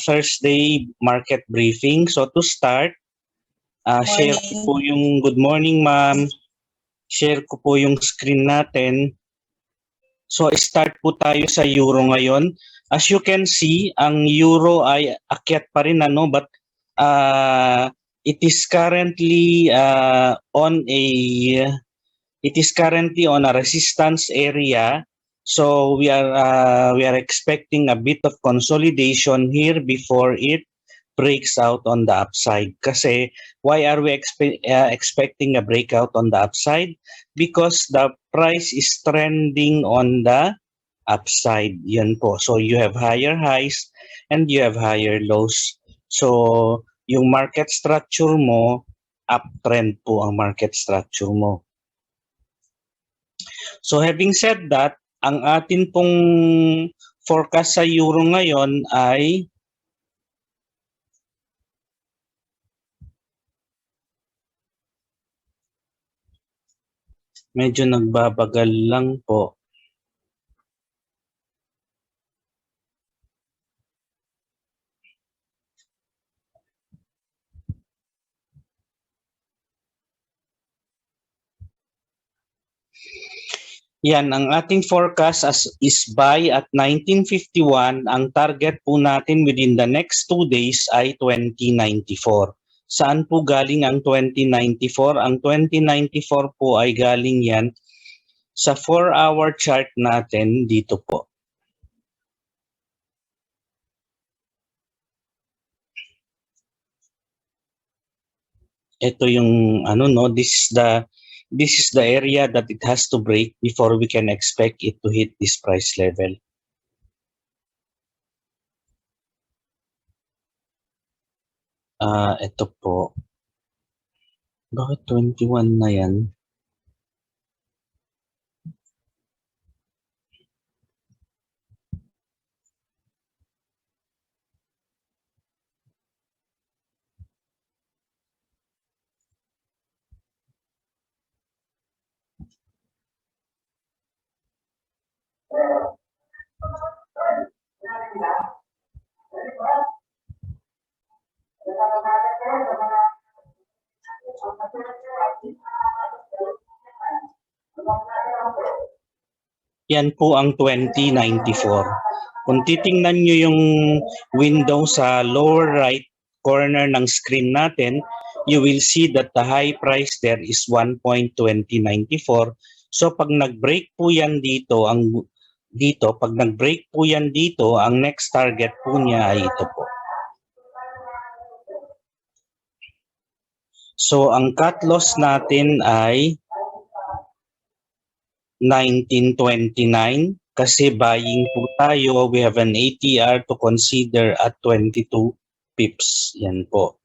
Thursday market briefing. So to start, share ko po yung good morning ma'am. Share ko po yung screen natin. So start po tayo sa euro ngayon. As you can see, ang euro ay akyat pa rin but it is currently on a resistance area. So we are expecting a bit of consolidation here before it breaks out on the upside. Kasi why are we expecting a breakout on the upside? Because the price is trending on the upside. Yan po. So you have higher highs and you have higher lows. So yung market structure mo, uptrend po ang market structure mo. So having said that, ang atin pong forecast sa euro ngayon ay medyo nagbabagal lang po. Yan, ang ating forecast is buy at 1951. Ang target po natin within the next 2 days ay 2094. Saan po galing ang 2094? Ang 2094 po ay galing yan sa 4-hour chart natin dito po. Ito yung this is the area that it has to break before we can expect it to hit this price level. Ito po. Bakit 21 na yan? Yan po ang 2094. Kung titingnan nyo yung window sa lower right corner ng screen natin, you will see that the high price there is 1.2094. So pag nag-break po yan dito, pag nag-break po yan dito, ang next target po niya ay ito po. So ang cut loss natin ay 1929 kasi buying po tayo. We have an ATR to consider at 22 pips. Yan po.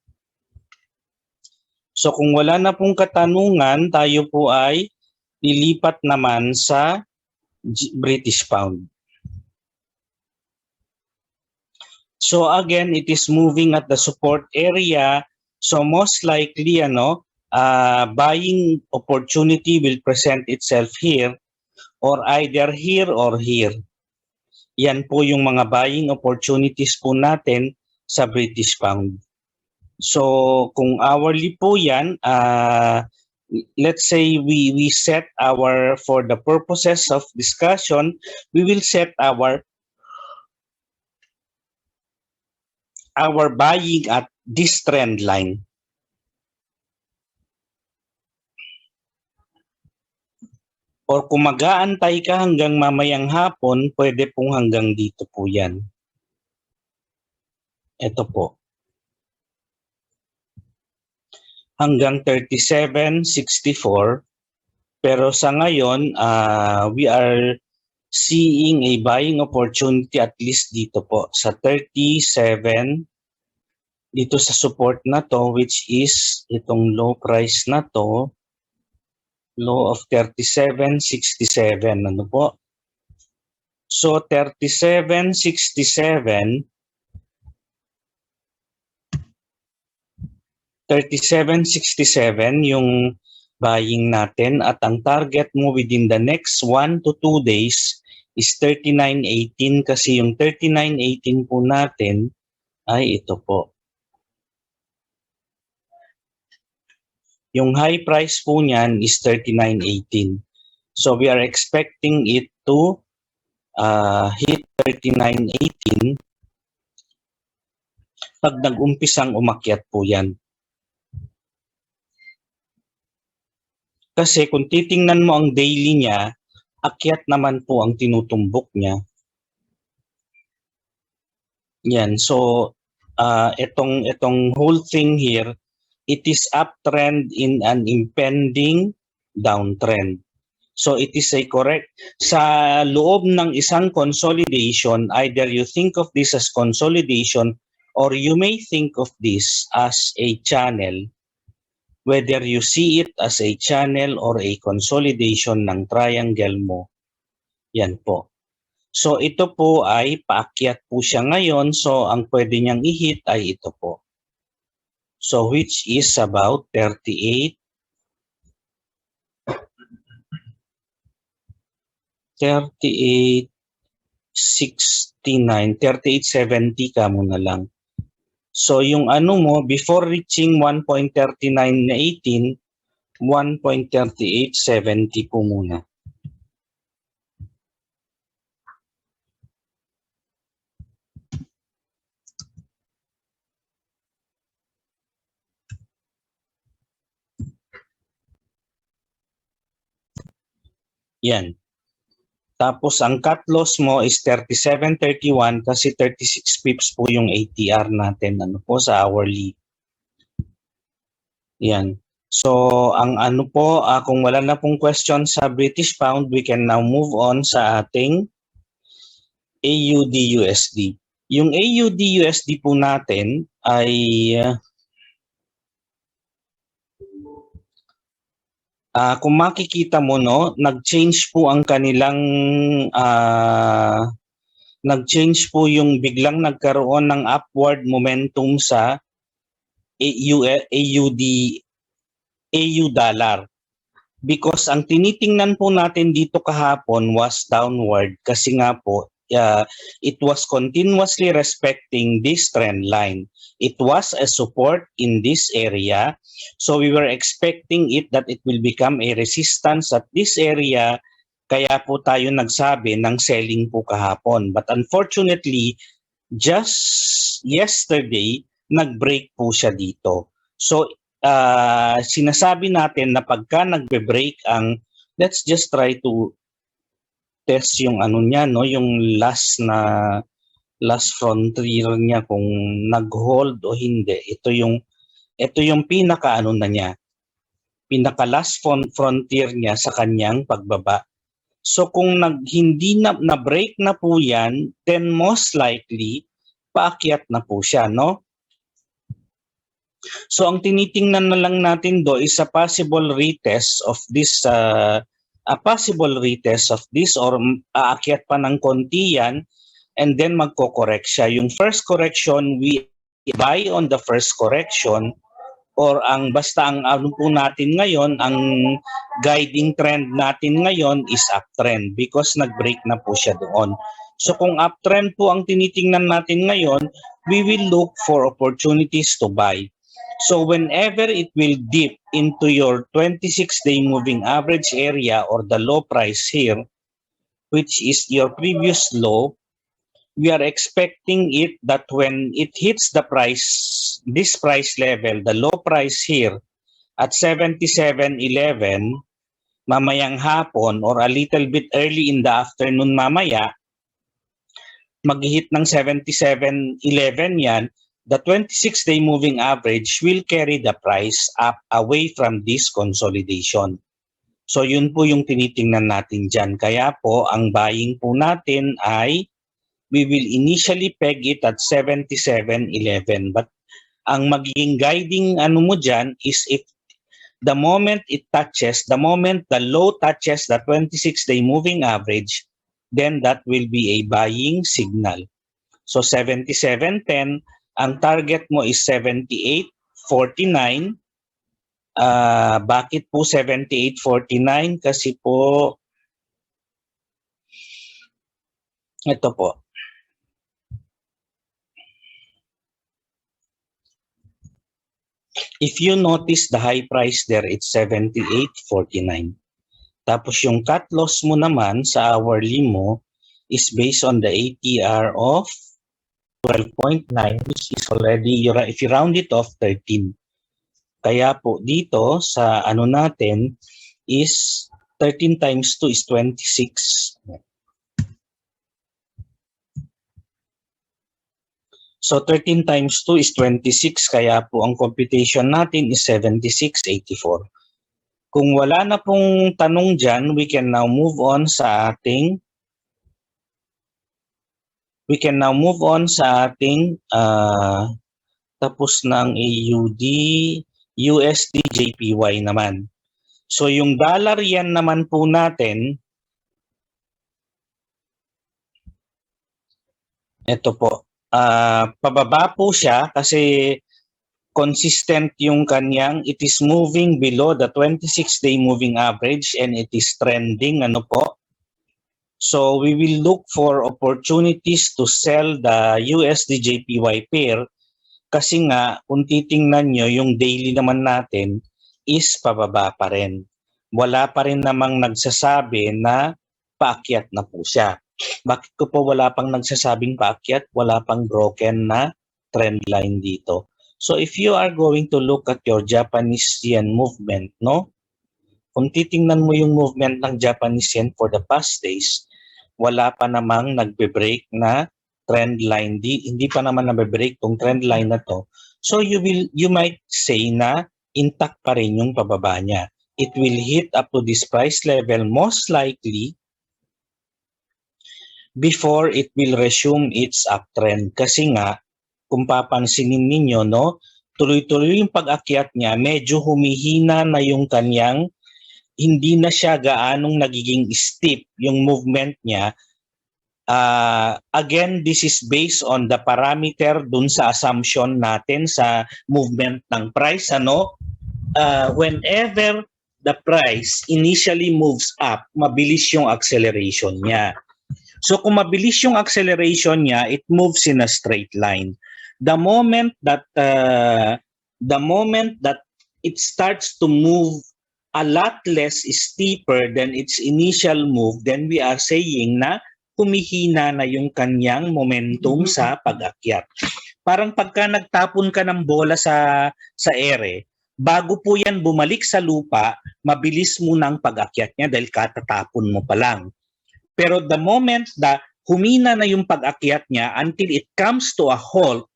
So kung wala na pong katanungan, tayo po ay lilipat naman sa British Pound. So again, it is moving at the support area. So most likely, buying opportunity will present itself here or either here or here. Yan po yung mga buying opportunities po natin sa British Pound. So kung hourly po yan, let's say we set for the purposes of discussion, we will set our buying at this trend line. Or kung mag-aantay ka hanggang mamayang hapon, pwede pong hanggang dito po yan. Ito po. Hanggang 37.64. Pero sa ngayon, we are seeing a buying opportunity at least dito po sa 37. Dito sa support na to, which is itong low price na to. Low of 37.67, ano po? So 37.67 yung buying natin at ang target mo within the next 1 to 2 days is 39.18 kasi yung 39.18 po natin ay ito po. Yung high price po niyan is 39.18. So we are expecting it to hit 39.18 pag nag-umpisang umakyat po yan. Kasi kung titingnan mo ang daily niya, akyat naman po ang tinutumbok niya. Yan. So itong whole thing here, it is uptrend in an impending downtrend. So it is a correct, sa loob ng isang consolidation, either you think of this as consolidation or you may think of this as a channel, whether you see it as a channel or a consolidation ng triangle mo. Yan po. So ito po ay paakyat po siya ngayon, so ang pwede niyang i-hit ay ito po. So which is about 38, 38.69, 38.70 ka muna lang. So yung ano mo, before reaching 1.39 na 18, 1.3870 po muna. Yan. Tapos ang cut loss mo is 37.31 kasi 36 pips po yung ATR natin ano po sa hourly. Yan. So ang ano po, kung wala na pong question sa British Pound, we can now move on sa ating AUD-USD. Yung AUD-USD po natin ay kung makikita mo no, nag-change po ang kanilang nag-change po yung biglang nagkaroon ng upward momentum sa AU dollar. Because ang tinitingnan po natin dito kahapon was downward kasi nga po it was continuously respecting this trend line. It was a support in this area. So we were expecting it that it will become a resistance at this area. Kaya po tayo nagsabi ng selling po kahapon. But unfortunately, just yesterday, nag-break po siya dito. So sinasabi natin na pagka nagbe-break ang, let's just try to test yung ano niya, no, yung last frontier niya kung nag-hold o hindi. Ito yung pinaka ano na niya, pinaka last frontier niya sa kanyang pagbaba. So kung hindi na break na po yan, then most likely paakyat na po siya, no? So ang tinitingnan na lang natin do is a possible retest of this or aakyat pa ng konti yan and then magko-correct siya. Yung first correction, we buy on the first correction or basta ang ano po natin ngayon, ang guiding trend natin ngayon is uptrend because nag-break na po siya doon. So kung uptrend po ang tinitingnan natin ngayon, we will look for opportunities to buy. So whenever it will dip into your 26-day moving average area or the low price here, which is your previous low, we are expecting it that when it hits the price, this price level, the low price here at 77.11, mamayang hapon or a little bit early in the afternoon mamaya, mag-hit ng 77.11 yan, the 26-day moving average will carry the price up away from this consolidation. So yun po yung tinitingnan natin dyan. Kaya po, ang buying po natin ay we will initially peg it at 77.11. But ang magiging guiding ano mo dyan is if the moment the low touches the 26-day moving average, then that will be a buying signal. So 77.10, ang target mo is 78.49. Bakit po 78.49? Kasi po Ito po. If you notice the high price there, it's 78.49. Tapos yung cut loss mo naman sa hourly mo is based on the ATR of 12.9, which is already, if you round it off, 13. Kaya po dito sa ano natin is 13 times 2 is 26. So 13 times 2 is 26, kaya po ang computation natin is 76.84. Kung wala na pong tanong dyan, we can now move on sa ating tapos ng AUD, USD, JPY naman. So yung dollar yan naman po natin, ito po, pababa po siya kasi consistent yung kanyang, it is moving below the 26-day moving average and it is trending, ano po. So we will look for opportunities to sell the USD JPY pair kasi nga kung titingnan nyo yung daily naman natin is pababa pa rin. Wala pa rin namang nagsasabi na paakyat na po siya. Bakit ko po wala pang nagsasabing paakyat? Wala pang broken na trend line dito. So if you are going to look at your Japanese yen movement, no? Kung titingnan mo yung movement ng Japanese yen for the past days, wala pa namang nagbe-break na trend line. Hindi pa naman nagbe-break tong trend line na to. So you might say na intact pa rin yung pababa niya. It will hit up to this price level most likely before it will resume its uptrend. Kasi nga, kung papansinin ninyo, no, tuloy-tuloy yung pag-akyat niya, medyo humihina na yung kanyang, hindi na siya gaanong nagiging steep yung movement niya. Again, this is based on the parameter dun sa assumption natin sa movement ng price. Whenever the price initially moves up, mabilis yung acceleration niya. So kung mabilis yung acceleration niya, it moves in a straight line. The moment that it starts to move a lot less steeper than its initial move, then we are saying na humihina na yung kanyang momentum sa pag-akyat. Parang pagka nagtapon ka ng bola sa ere, bago po yan bumalik sa lupa, mabilis muna ang pag-akyat niya dahil katatapon mo pa lang. Pero the moment na humina na yung pag-akyat niya until it comes to a halt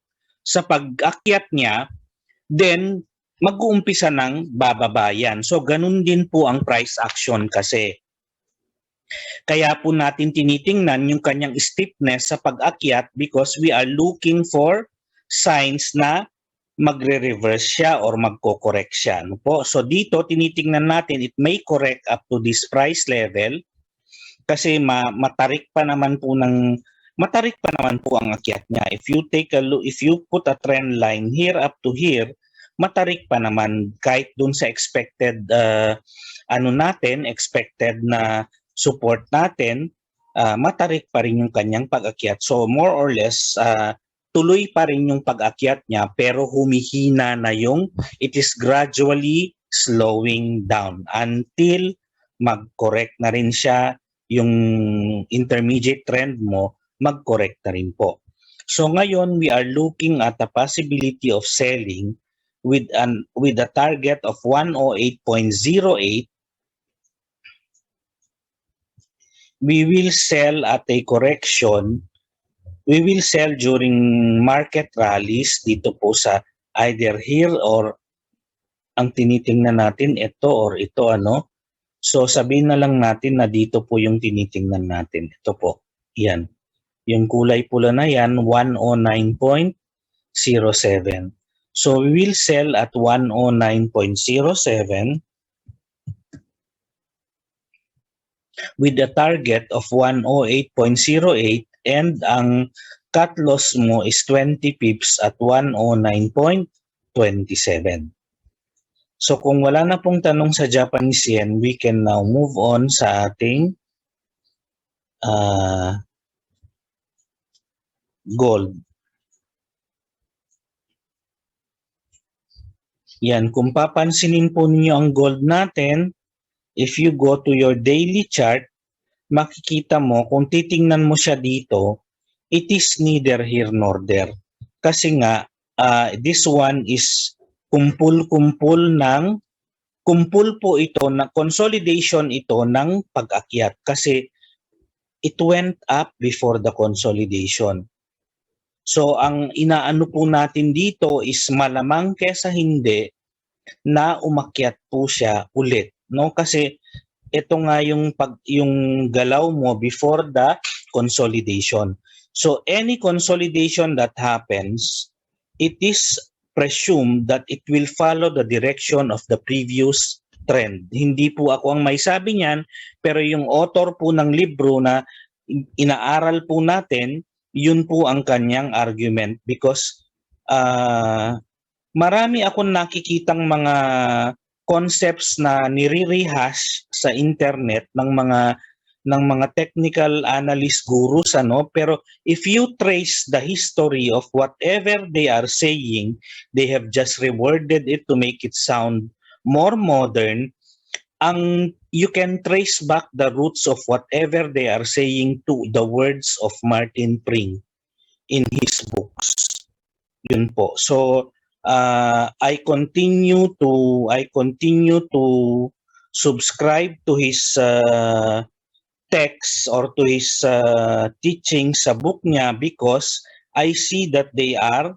sa pag-akyat niya, then mag-uumpisa ng bababa yan. So ganun din po ang price action kasi. Kaya po natin tinitingnan yung kanyang steepness sa pag-akyat because we are looking for signs na magre-reverse siya or magko-correct siya. Ano po? So dito tinitingnan natin it may correct up to this price level kasi matarik pa naman po ang akyat niya. If you take a look, if you put a trend line here up to here, matarik pa naman kahit dun sa expected expected na support natin, matarik pa rin yung kanyang pag-akyat. So more or less tuloy pa rin yung pag-akyat niya pero humihina na it is gradually slowing down until mag-correct na rin siya, yung intermediate trend mo mag-correct na rin po. So ngayon we are looking at the possibility of selling with a target of 108.08. We will sell at a correction. We will sell during market rallies dito po sa either here or ang tinitingnan natin ito or ito So sabihin na lang natin na dito po yung tinitingnan natin. Ito po. Yan. Yung kulay pula na yan 109.07. So we will sell at 109.07 with a target of 108.08 and ang cut loss mo is 20 pips at 109.27. So kung wala na pong tanong sa Japanese yen, we can now move on sa ating gold. Yan, kung papansinin po ninyo ang gold natin, if you go to your daily chart, makikita mo, kung titingnan mo siya dito, it is neither here nor there. Kasi nga, this one is kumpul po ito, na consolidation ito ng pag-akyat. Kasi it went up before the consolidation. So ang inaano po natin dito is malamang kesa hindi na umakyat po siya ulit, no? Kasi ito nga yung galaw mo before the consolidation. So any consolidation that happens, it is presumed that it will follow the direction of the previous trend. Hindi po ako ang may sabi niyan, pero yung author po ng libro na inaaral po natin, yun po ang kanyang argument because marami akong nakikitang mga concepts na nire-rehash sa internet ng mga technical analyst gurus, ano, pero if you trace the history of whatever they are saying, they have just reworded it to make it sound more modern. You can trace back the roots of whatever they are saying to the words of Martin Pring in his books. Yun po. So I continue to subscribe to his texts or to his teachings sa book niya because I see that they are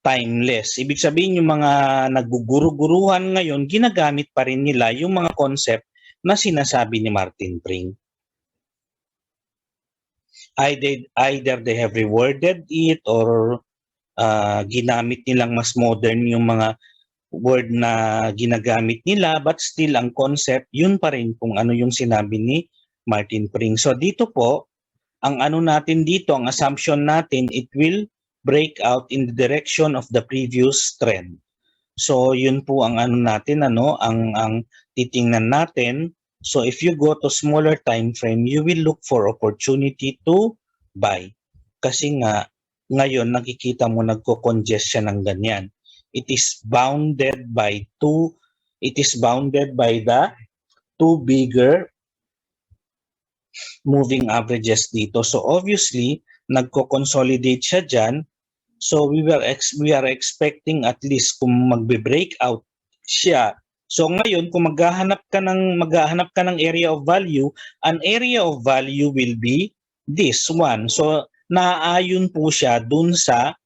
timeless. Ibig sabihin yung mga nagguguru-guruhan ngayon, ginagamit pa rin nila yung mga concept na sinasabi ni Martin Pring. Either they have reworded it or ginamit nilang mas modern yung mga word na ginagamit nila, but still ang concept, yun pa rin kung ano yung sinabi ni Martin Pring. So dito po, ang ano natin dito, ang assumption natin, it will break out in the direction of the previous trend. So yun po ang ano natin, ang titingnan natin. So if you go to smaller time frame, you will look for opportunity to buy. Kasi nga, ngayon nakikita mo nagko-congest siya ng ganyan. It is bounded by the two bigger moving averages dito. So obviously, nagko-consolidate siya dyan. So we are expecting at least kung magbe-break out siya. So ngayon, kung maghahanap ka ng area of value, an area of value will be this one. So naaayon po siya dun sa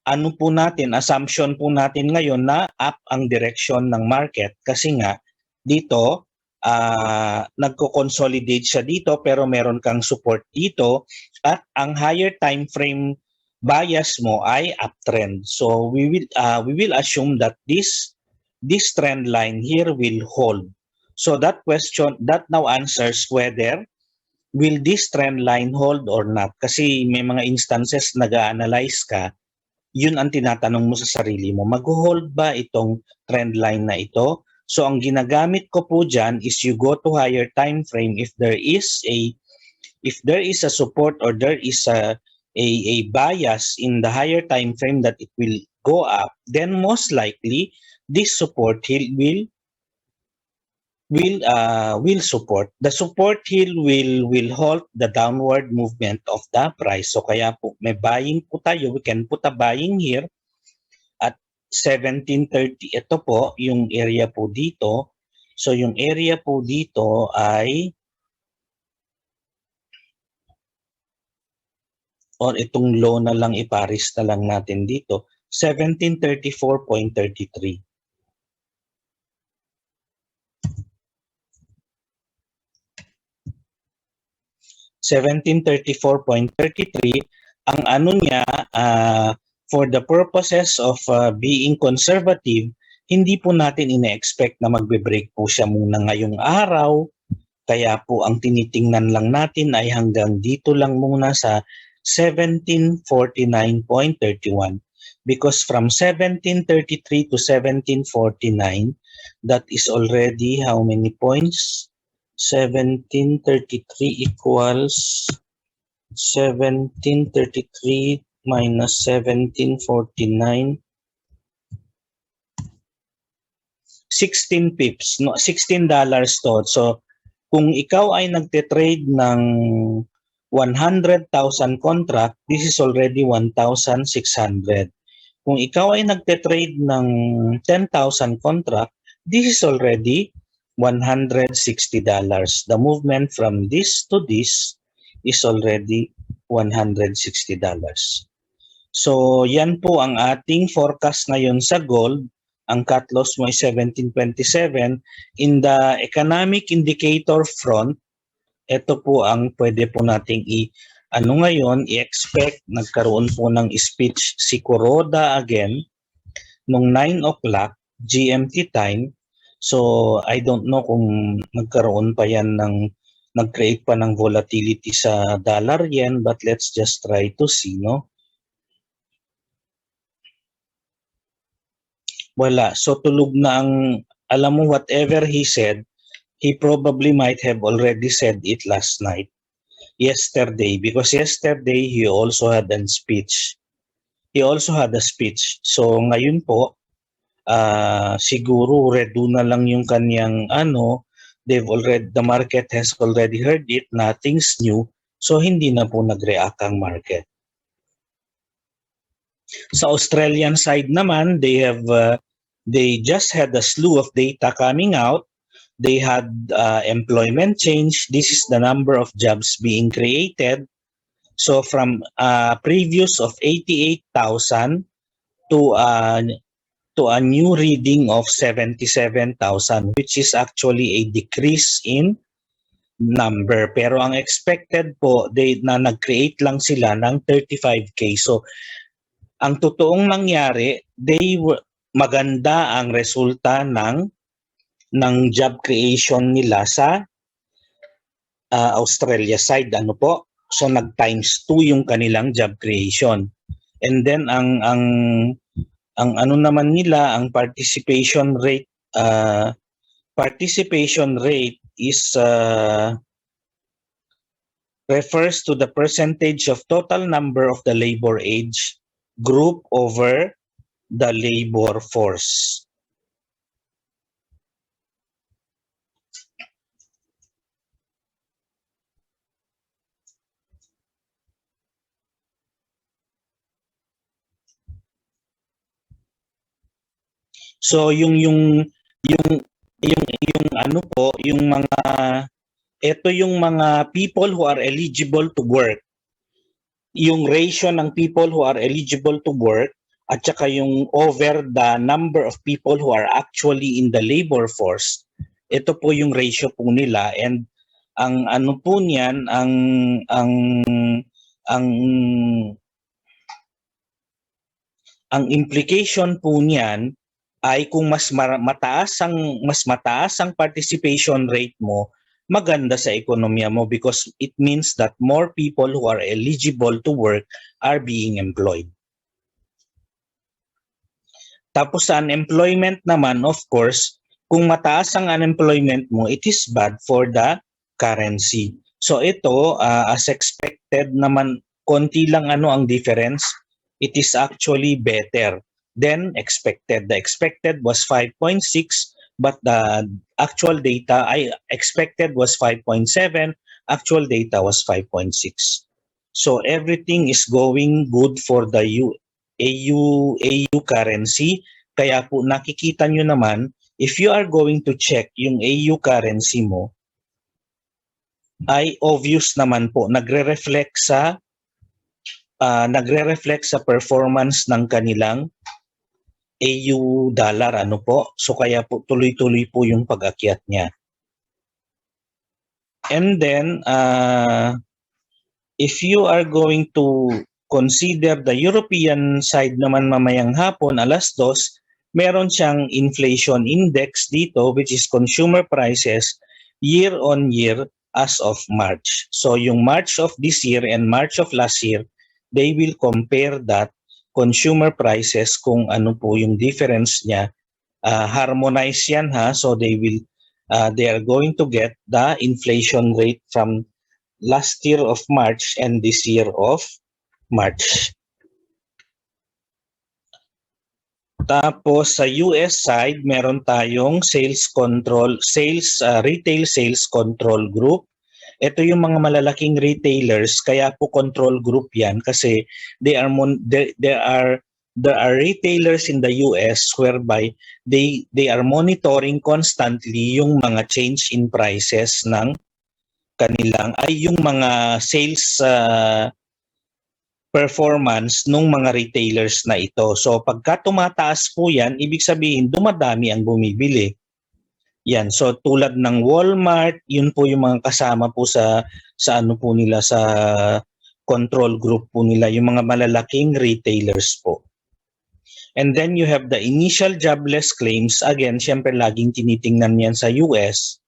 ano po natin, assumption po natin ngayon na up ang direction ng market kasi nga dito nagko-consolidate siya dito pero meron kang support dito at ang higher time frame bias mo ay uptrend. So we will assume that this trend line here will hold. So that now answers whether will this trend line hold or not? Kasi may mga instances nag-a-analyze ka, yun ang tinatanong mo sa sarili mo, mag-hold ba itong trend line na ito? So ang ginagamit ko po dyan is you go to higher time frame if there is a support or there is a bias in the higher time frame that it will go up, then most likely this support will support. The support hill will halt the downward movement of the price. So kaya po may buying po tayo. We can put a buying here at 1730. Ito po yung area po dito. So yung area po dito ay or itong low na lang iparis na lang natin dito, 1734.33. 1734.33, ang ano niya, for the purposes of being conservative, hindi po natin ine-expect na magbe-break po siya muna ngayong araw. Kaya po ang tinitingnan lang natin ay hanggang dito lang muna sa 1749.31. Because from 1733 to 1749, that is already how many points? 1733 equals 1733 minus 1749. 16 pips, no, $16 to. So, kung ikaw ay nagte-trade ng 100,000 contract, this is already 1,600. Kung ikaw ay nagte-trade ng 10,000 contract, this is already $160. The movement from this to this is already $160. So, yan po ang ating forecast ngayon sa gold. Ang cut loss mo ay 1727. In the economic indicator front, ito po ang pwede po nating i-expect. Nagkaroon po ng speech si Kuroda again nung 9 o'clock GMT time. So, I don't know kung nagkaroon pa yan nag-create pa ng volatility sa dollar yen, but let's just try to see, no? Wala. So tulog na alam mo, whatever he said, he probably might have already said it last night, yesterday, because yesterday he also had a speech. So ngayon po, siguro redo na lang yung kanyang the market has already heard it, nothing's new, so hindi na po nag-react ang market. Sa Australian side naman, they just had a slew of data coming out. They had employment change. This is the number of jobs being created. So from previous of 88,000 to a new reading of 77,000, which is actually a decrease in number. Pero ang expected po, na nag-create lang sila ng 35K. So ang totoong nangyari, maganda ang resulta ng job creation nila sa Australia side, so nag times 2 yung kanilang job creation. And then ang naman nila, ang participation rate is refers to the percentage of total number of the labor age group over the labor force. So yung mga people who are eligible to work. Yung ratio ng people who are eligible to work at saka yung over the number of people who are actually in the labor force, ito po yung ratio po nila, and ang po niyan, ang implication po niyan ay kung mas mataas ang participation rate mo, maganda sa ekonomiya mo, because it means that more people who are eligible to work are being employed. Tapos sa unemployment naman, of course, kung mataas ang unemployment mo, it is bad for the currency. So ito, as expected naman, konti lang ang difference. It is actually better than expected. The expected was 5.6, but the actual data I expected was 5.7. Actual data was 5.6. So everything is going good for the AU currency. Kaya po nakikita nyo naman, if you are going to check yung AU currency mo, ay obvious naman po, nagre-reflect sa performance ng kanilang AU dollar, so kaya po tuloy-tuloy po yung pag-akyat niya. And then if you are going to consider the European side naman mamayang hapon, 2:00, meron siyang inflation index dito, which is consumer prices year on year as of March. So yung March of this year and March of last year, they will compare that consumer prices kung ano po yung difference niya. Harmonize yan, so they are going to get the inflation rate from last year of March and this year of March. Tapos sa US side, meron tayong retail sales control group. Ito yung mga malalaking retailers, kaya po control group yan kasi there are retailers in the US whereby they are monitoring constantly yung mga change in prices ng yung mga sales performance ng mga retailers na ito. So pagka tumataas po yan, ibig sabihin dumadami ang bumibili. Yan. So tulad ng Walmart, yun po yung mga kasama po sa ano po nila, sa control group po nila, yung mga malalaking retailers po. And then you have the initial jobless claims. Again, syempre laging tinitingnan yan sa US.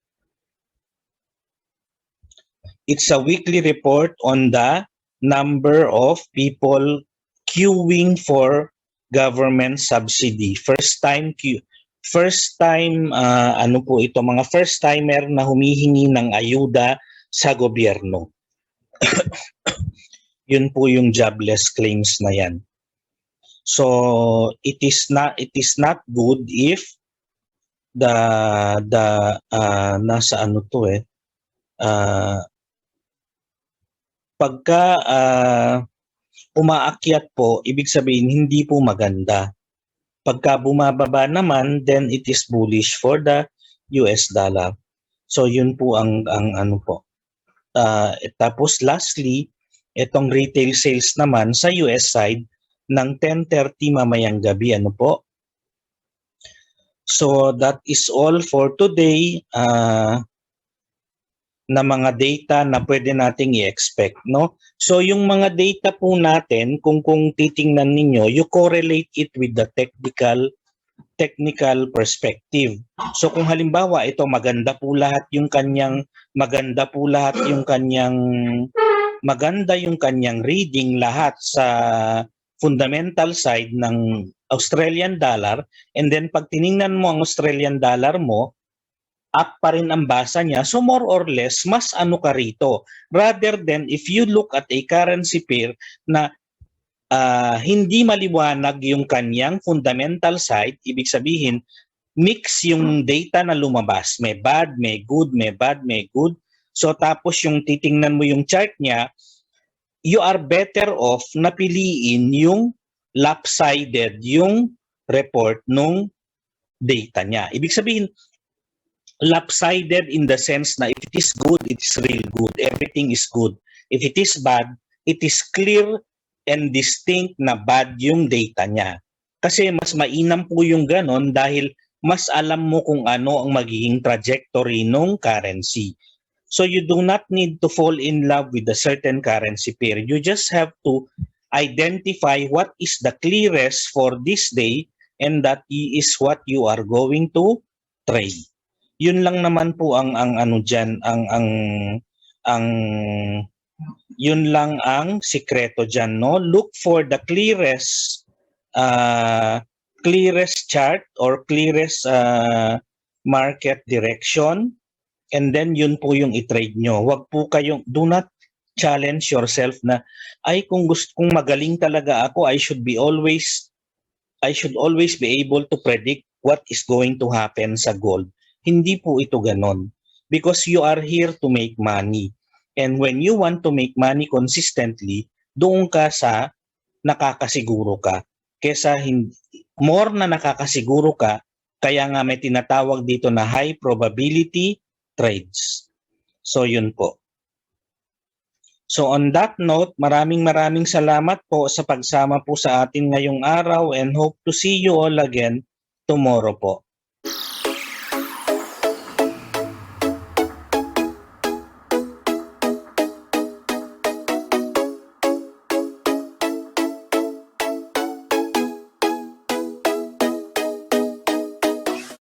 It's a weekly report on the number of people queuing for government subsidy. First time mga first timer na humihingi ng ayuda sa gobyerno. Yun po yung jobless claims na yan. So it is not good if pagka umaakyat po, ibig sabihin hindi po maganda. Pagka bumababa naman, then it is bullish for the US dollar. So yun po ang ano po. Tapos lastly, itong retail sales naman sa US side ng 10:30 mamayang gabi, ano po. So that is all for today. Na mga data na pwede nating i-expect, no? So yung mga data po natin, kung titingnan ninyo, you correlate it with the technical perspective. So kung halimbawa ito maganda yung kanyang reading lahat sa fundamental side ng Australian dollar, and then pag tiningnan mo ang Australian dollar mo, up pa rin ang basa niya, so more or less, mas ano ka rito. Rather than if you look at a currency pair na hindi maliwanag yung kanyang fundamental side, ibig sabihin, mix yung data na lumabas. May bad, may good, may bad, may good. So tapos yung titingnan mo yung chart niya, you are better off na piliin yung lopsided, yung report nung data niya. Ibig sabihin, lopsided in the sense na if it is good, it is real good. Everything is good. If it is bad, it is clear and distinct na bad yung data niya. Kasi mas mainam po yung ganon dahil mas alam mo kung ano ang magiging trajectory ng currency. So you do not need to fall in love with a certain currency pair. You just have to identify what is the clearest for this day, and that is what you are going to trade. Yun lang naman po ang ano diyan, yun lang ang sikreto diyan, no? Look for the clearest chart or clearest market direction, and then yun po yung i-trade nyo. Do not challenge yourself na kung magaling talaga ako, I should always be able to predict what is going to happen sa gold. Hindi po ito ganon. Because you are here to make money. And when you want to make money consistently, doon ka sa nakakasiguro ka. Kesa more na nakakasiguro ka, kaya nga may tinatawag dito na high probability trades. So yun po. So on that note, maraming salamat po sa pagsama po sa atin ngayong araw, and hope to see you all again tomorrow po.